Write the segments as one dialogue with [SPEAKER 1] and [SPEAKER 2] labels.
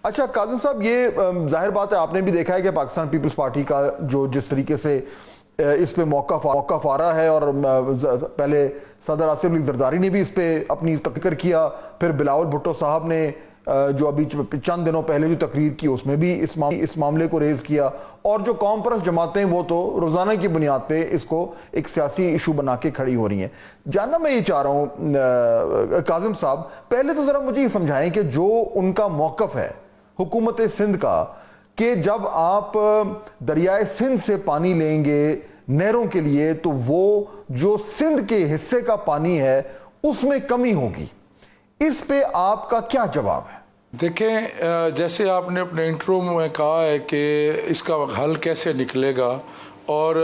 [SPEAKER 1] اچھا کاظم صاحب، یہ ظاہر بات ہے آپ نے بھی دیکھا ہے کہ پاکستان پیپلز پارٹی کا جو جس طریقے سے اس پہ موقف آ رہا ہے، اور پہلے صدر آصف علی زرداری نے بھی اس پہ اپنی تقریر کیا، پھر بلاول بھٹو صاحب نے جو ابھی چند دنوں پہلے جو تقریر کی اس میں بھی اس معاملے کو ریز کیا، اور جو قوم پرست جماعتیں وہ تو روزانہ کی بنیاد پہ اس کو ایک سیاسی ایشو بنا کے کھڑی ہو رہی ہیں۔ جاننا میں یہ چاہ رہا ہوں کاظم صاحب، پہلے تو ذرا مجھے یہ سمجھائیں کہ جو ان کا موقف ہے حکومت سندھ کا، کہ جب آپ دریائے سندھ سے پانی لیں گے نہروں کے لیے تو وہ جو سندھ کے حصے کا پانی ہے اس میں کمی ہوگی، اس پہ آپ کا کیا جواب ہے؟
[SPEAKER 2] دیکھیں، جیسے آپ نے اپنے انٹرو میں کہا ہے کہ اس کا حل کیسے نکلے گا، اور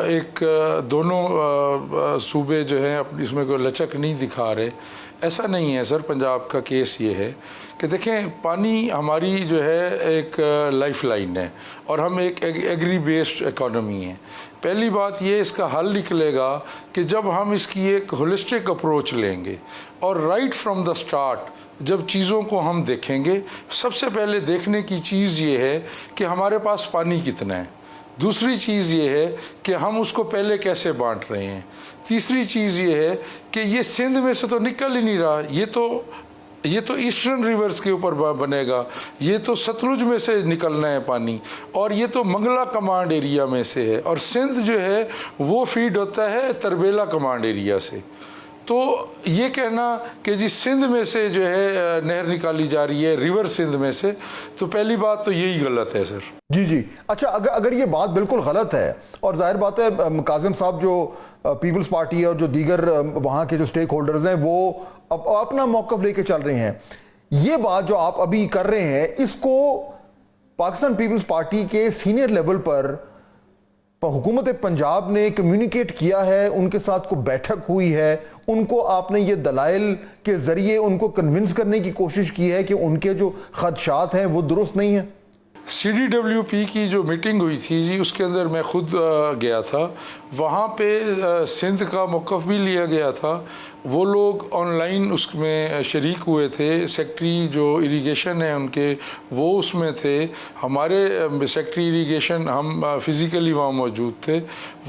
[SPEAKER 2] ایک دونوں صوبے جو ہیں اپنی اس میں کوئی لچک نہیں دکھا رہے، ایسا نہیں ہے سر۔ پنجاب کا کیس یہ ہے کہ دیکھیں، پانی ہماری جو ہے ایک لائف لائن ہے، اور ہم ایک ایگری بیسڈ اکانومی ہیں۔ پہلی بات یہ اس کا حل نکلے گا کہ جب ہم اس کی ایک ہولسٹک اپروچ لیں گے، اور رائٹ فرام دا سٹارٹ جب چیزوں کو ہم دیکھیں گے۔ سب سے پہلے دیکھنے کی چیز یہ ہے کہ ہمارے پاس پانی کتنا ہے، دوسری چیز یہ ہے کہ ہم اس کو پہلے کیسے بانٹ رہے ہیں، تیسری چیز یہ ہے کہ یہ سندھ میں سے تو نکل ہی نہیں رہا، یہ تو ایسٹرن ریورز کے اوپر بنے گا، یہ تو ستلج میں سے نکلنا ہے پانی، اور یہ تو منگلا کمانڈ ایریا میں سے ہے، اور سندھ جو ہے وہ فیڈ ہوتا ہے تربیلا کمانڈ ایریا سے۔ تو یہ کہنا کہ جی سندھ میں سے جو ہے نہر نکالی جا رہی ہے، ریور سندھ میں سے، تو پہلی بات تو یہی غلط ہے سر۔
[SPEAKER 1] جی اچھا، اگر یہ بات بالکل غلط ہے، اور ظاہر بات ہے کاظم صاحب جو پیپلز پارٹی اور جو دیگر وہاں کے جو سٹیک ہولڈرز ہیں وہ اپنا موقف لے کے چل رہے ہیں، یہ بات جو آپ ابھی کر رہے ہیں اس کو پاکستان پیپلز پارٹی کے سینئر لیول پر حکومت پنجاب نے کمیونیکیٹ کیا ہے، ان کے ساتھ کو بیٹھک ہوئی ہے، ان کو آپ نے یہ دلائل کے ذریعے ان کو کنونس کرنے کی کوشش کی ہے کہ ان کے جو خدشات ہیں وہ درست نہیں ہیں؟
[SPEAKER 2] سی ڈی ڈبلیو پی کی جو میٹنگ ہوئی تھی جی، اس کے اندر میں خود گیا تھا، وہاں پہ سندھ کا موقف بھی لیا گیا تھا، وہ لوگ آن لائن اس میں شریک ہوئے تھے، سیکٹری جو اریگیشن ہیں ان کے وہ اس میں تھے، ہمارے سیکٹری اریگیشن ہم فزیکلی وہاں موجود تھے۔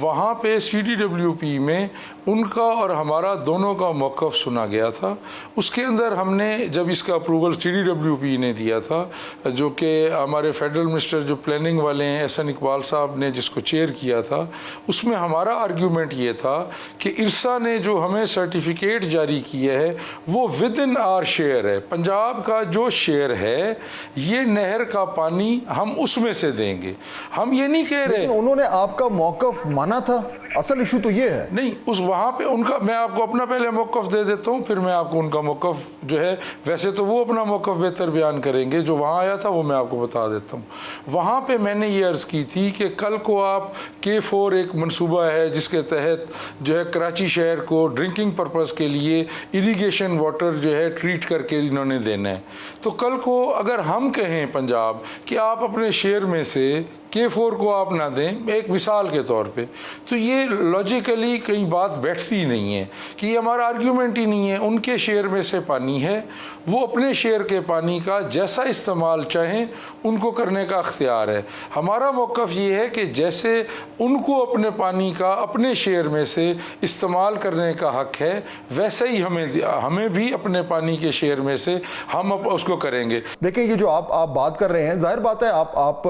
[SPEAKER 2] وہاں پہ سی ڈی ڈبلیو پی میں ان کا اور ہمارا دونوں کا موقف سنا گیا تھا۔ اس کے اندر ہم نے جب اس کا approval C D W P نے دیا تھا، جو کہ ہمارے فیڈرل منسٹر جو پلاننگ والے ہیں احسن اقبال صاحب نے جس کو چیئر کیا تھا، اس میں ہمارا آرگیومنٹ یہ تھا کہ ارسا نے جو ہمیں سرٹیفکیٹ جاری کیا ہے وہ ود ان آر شیئر ہے، پنجاب کا جو شیئر ہے یہ نہر کا پانی ہم اس میں سے دیں گے، ہم یہ نہیں کہہ رہے۔
[SPEAKER 1] لیکن انہوں نے آپ کا موقف مانا تھا، اصل ایشو تو یہ ہے
[SPEAKER 2] نہیں، اس وہاں پہ ان کا، میں آپ کو اپنا پہلے موقف دے دیتا ہوں، پھر میں آپ کو ان کا موقف جو ہے، ویسے تو وہ اپنا موقف بہتر بیان کریں گے، جو وہاں آیا تھا وہ میں آپ کو بتا دیتا ہوں۔ وہاں پہ میں نے یہ عرض کی تھی کہ کل کو آپ K4 ایک منصوبہ ہے جس کے تحت جو ہے کراچی شہر کو ڈرنکنگ پرپز کے لیے اریگیشن واٹر جو ہے ٹریٹ کر کے انہوں نے دینا ہے، تو کل کو اگر ہم کہیں پنجاب کہ آپ اپنے شہر میں سے K4 کو آپ نہ دیں، ایک مثال کے طور پہ، تو یہ لاجیکلی کئی بات بیٹھتی نہیں ہے، کہ یہ ہمارا آرگیومنٹ ہی نہیں ہے۔ ان کے شیئر میں سے پانی ہے، وہ اپنے شیئر کے پانی کا جیسا استعمال چاہیں ان کو کرنے کا اختیار ہے۔ ہمارا موقف یہ ہے کہ جیسے ان کو اپنے پانی کا اپنے شیئر میں سے استعمال کرنے کا حق ہے، ویسے ہی ہمیں بھی اپنے پانی کے شیئر میں سے ہم اس کو کریں گے۔
[SPEAKER 1] دیکھیں، یہ جو آپ بات کر رہے ہیں، ظاہر بات ہے آپ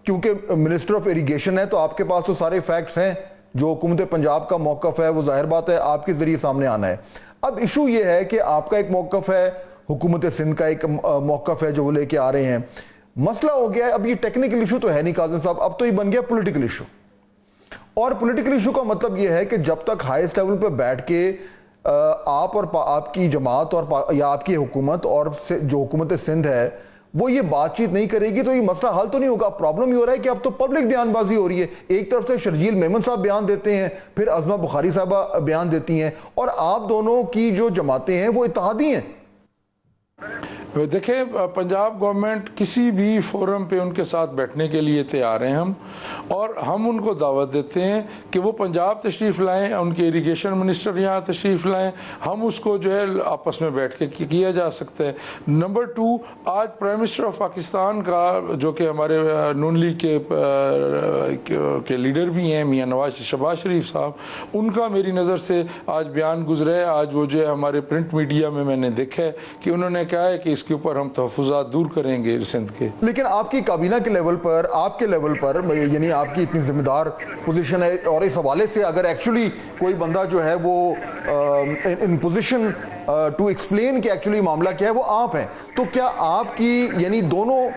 [SPEAKER 1] کیونکہ منسٹر آف اریگیشن ہے تو آپ کے پاس تو سارے فیکٹس ہیں، جو حکومت پنجاب کا موقف ہے وہ ظاہر بات ہے آپ کے ذریعے سامنے آنا ہے۔ اب ایشو یہ ہے کہ آپ کا ایک موقف ہے، حکومت سندھ کا ایک موقف ہے جو وہ لے کے آ رہے ہیں۔ مسئلہ ہو گیا ہے، اب یہ ٹیکنیکل ایشو تو ہے نہیں کاظم صاحب، اب تو یہ بن گیا پولیٹیکل ایشو، اور پولیٹیکل ایشو کا مطلب یہ ہے کہ جب تک ہائیسٹ لیول پہ بیٹھ کے آپ اور آپ کی جماعت اور یا آپ کی حکومت اور جو حکومت سندھ ہے وہ یہ بات چیت نہیں کرے گی تو یہ مسئلہ حل تو نہیں ہوگا۔ پرابلم یہ ہو رہا ہے کہ اب تو پبلک بیان بازی ہو رہی ہے، ایک طرف سے شرجیل میمن صاحب بیان دیتے ہیں، پھر عظمہ بخاری صاحبہ بیان دیتی ہیں، اور آپ دونوں کی جو جماعتیں ہیں وہ اتحادی ہیں۔
[SPEAKER 2] دیکھیں پنجاب گورنمنٹ کسی بھی فورم پہ ان کے ساتھ بیٹھنے کے لیے تیار ہیں ہم، اور ہم ان کو دعوت دیتے ہیں کہ وہ پنجاب تشریف لائیں، ان کے اریگیشن منسٹر یہاں تشریف لائیں، ہم اس کو جو ہے آپس میں بیٹھ کے کیا جا سکتا ہے۔ نمبر 2، آج پرائم منسٹر آف پاکستان کا جو کہ ہمارے نون لیگ کے لیڈر بھی ہیں میاں نواز شہباز شریف صاحب، ان کا میری نظر سے آج بیان گزرا ہے، آج وہ جو ہے ہمارے پرنٹ میڈیا میں نے دیکھا ہے کہ انہوں نے کہا ہے کہ اس کے اوپر ہم تحفظات دور کریں گے سندھ کے۔
[SPEAKER 1] لیکن آپ کی کابینہ کے لیول پر، آپ کے لیول پر، یعنی آپ کی اتنی ذمہ دار پوزیشن ہے، اور اس حوالے سے اگر ایکچولی کوئی بندہ جو ہے وہ ان پوزیشن ٹو ایکسپلین کہ ایکچولی معاملہ کیا ہے، وہ آپ ہیں، تو کیا آپ کی یعنی دونوں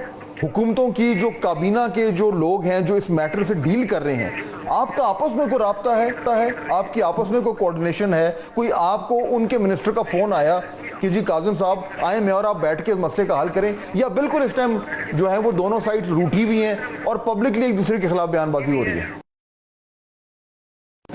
[SPEAKER 1] حکومتوں کی جو کابینہ کے جو لوگ ہیں جو اس میٹر سے ڈیل کر رہے ہیں، آپ کا آپس میں کوئی رابطہ ہے؟ آپ کی آپس میں کوئی کوارڈینیشن ہے؟ کوئی آپ کو ان کے منسٹر کا فون آیا کہ جی کاظم صاحب آئیں میں اور آپ بیٹھ کے مسئلے کا حل کریں، یا بالکل اس ٹائم جو ہے وہ دونوں سائڈ روٹھی ہوئی ہیں اور پبلکلی ایک دوسرے کے خلاف بیان بازی ہو رہی ہے؟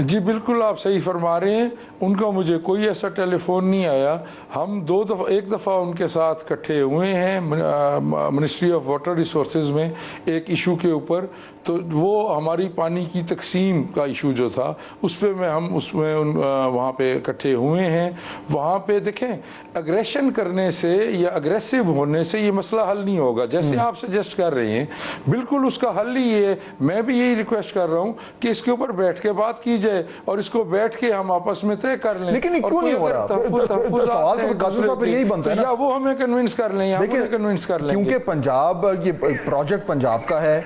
[SPEAKER 2] جی بالکل آپ صحیح فرما رہے ہیں، ان کا مجھے کوئی ایسا ٹیلی فون نہیں آیا۔ ہم ایک دفعہ ان کے ساتھ اکٹھے ہوئے ہیں منسٹری آف واٹر ریسورسز میں ایک ایشو کے اوپر، تو وہ ہماری پانی کی تقسیم کا ایشو جو تھا اس پہ وہاں پہ اکٹھے ہوئے ہیں۔ وہاں پہ دیکھیں اگریشن کرنے سے یا اگریسو ہونے سے یہ مسئلہ حل نہیں ہوگا، جیسے آپ سجیسٹ کر رہے ہیں، بالکل اس کا حل ہی ہے۔ میں بھی یہی ریکویسٹ کر رہا ہوں کہ اس کے اوپر بیٹھ کے بات کی جائے اور اس کو بیٹھ کے ہم آپس میں طے کر لیں۔
[SPEAKER 1] لیکن کیوں نہیں ہو رہا؟ سوال تو قاضی صاحب یہی بنتا ہے نا،
[SPEAKER 2] یا وہ ہمیں کنونس کر لیں یا ہمیں کنونس کر لیں،
[SPEAKER 1] کیونکہ پنجاب، یہ پروجیکٹ پنجاب کا ہے،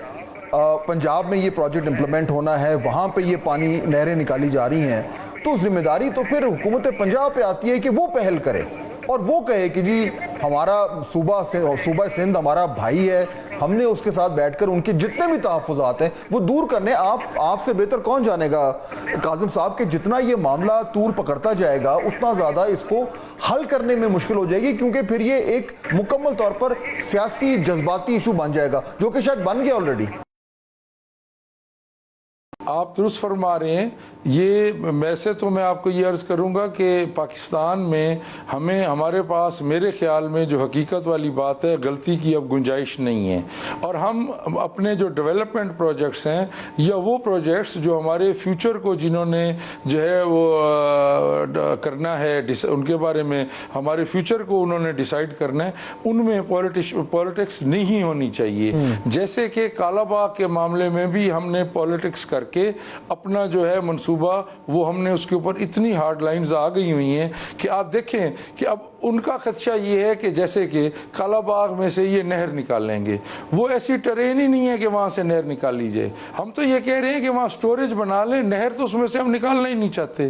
[SPEAKER 1] پنجاب میں یہ پروجیکٹ امپلیمنٹ ہونا ہے، وہاں پہ یہ پانی نہریں نکالی جا رہی ہیں، تو ذمہ داری تو پھر حکومت پنجاب پہ آتی ہے کہ وہ پہل کرے اور وہ کہے کہ جی ہمارا صوبہ سندھ ہمارا بھائی ہے، ہم نے اس کے ساتھ بیٹھ کر ان کے جتنے بھی تحفظات ہیں وہ دور کرنے۔ آپ سے بہتر کون جانے گا کاظم صاحب کہ جتنا یہ معاملہ طول پکڑتا جائے گا اتنا زیادہ اس کو حل کرنے میں مشکل ہو جائے گی، کیونکہ پھر یہ ایک مکمل طور پر سیاسی جذباتی ایشو بن جائے گا، جو کہ شاید بن گیا آلریڈی۔
[SPEAKER 2] آپ درست فرما رہے ہیں۔ یہ ویسے تو میں آپ کو یہ عرض کروں گا کہ پاکستان میں ہمارے پاس میرے خیال میں جو حقیقت والی بات ہے، غلطی کی اب گنجائش نہیں ہے، اور ہم اپنے جو ڈیولپمنٹ پروجیکٹس ہیں یا وہ پروجیکٹس جو ہمارے فیوچر کو جنہوں نے جو ہے وہ کرنا ہے، ان کے بارے میں ہمارے فیوچر کو انہوں نے ڈیسائیڈ کرنا ہے، ان میں پولیٹکس نہیں ہونی چاہیے۔ جیسے کہ کالا باغ کے معاملے میں بھی ہم نے پولیٹکس کر کے اپنا جو ہے منصوبہ وہ ہم نے اس کے اوپر اتنی ہارڈ لائنز آ گئی ہوئی ہیں کہ آپ دیکھیں کہ اب ان کا خدشہ یہ ہے کہ جیسے کہ کالا باغ میں سے یہ نہر نکال لیں گے، وہ ایسی ٹرین ہی نہیں ہے کہ وہاں سے نہر نکال لی جائے۔ ہم تو یہ کہہ رہے ہیں کہ وہاں سٹوریج بنا لیں، نہر تو اس میں سے ہم نکالنا ہی نہیں چاہتے۔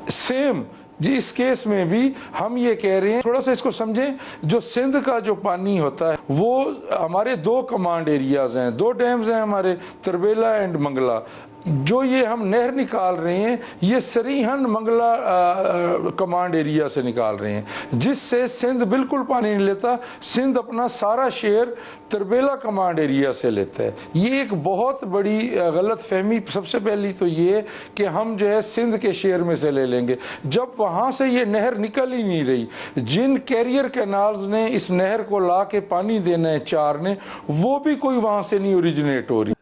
[SPEAKER 2] سیم جی اس کیس میں بھی ہم یہ کہہ رہے ہیں، تھوڑا سا اس کو سمجھیں، جو سندھ کا جو پانی ہوتا ہے وہ ہمارے 2 کمانڈ ایریاز ہیں، 2 ڈیمز ہیں ہمارے، تربیلا اینڈ منگلا۔ جو یہ ہم نہر نکال رہے ہیں یہ سریہن منگلا کمانڈ ایریا سے نکال رہے ہیں، جس سے سندھ بالکل پانی نہیں لیتا، سندھ اپنا سارا شیئر تربیلا کمانڈ ایریا سے لیتا ہے۔ یہ ایک بہت بڑی غلط فہمی سب سے پہلی تو یہ ہے کہ ہم جو ہے سندھ کے شیئر میں سے لے لیں گے، جب وہاں سے یہ نہر نکل ہی نہیں رہی۔ جن کیریئر کینالز نے اس نہر کو لا کے پانی دینا ہے 4 نے، وہ بھی کوئی وہاں سے نہیں اوریجنیٹ ہو رہی۔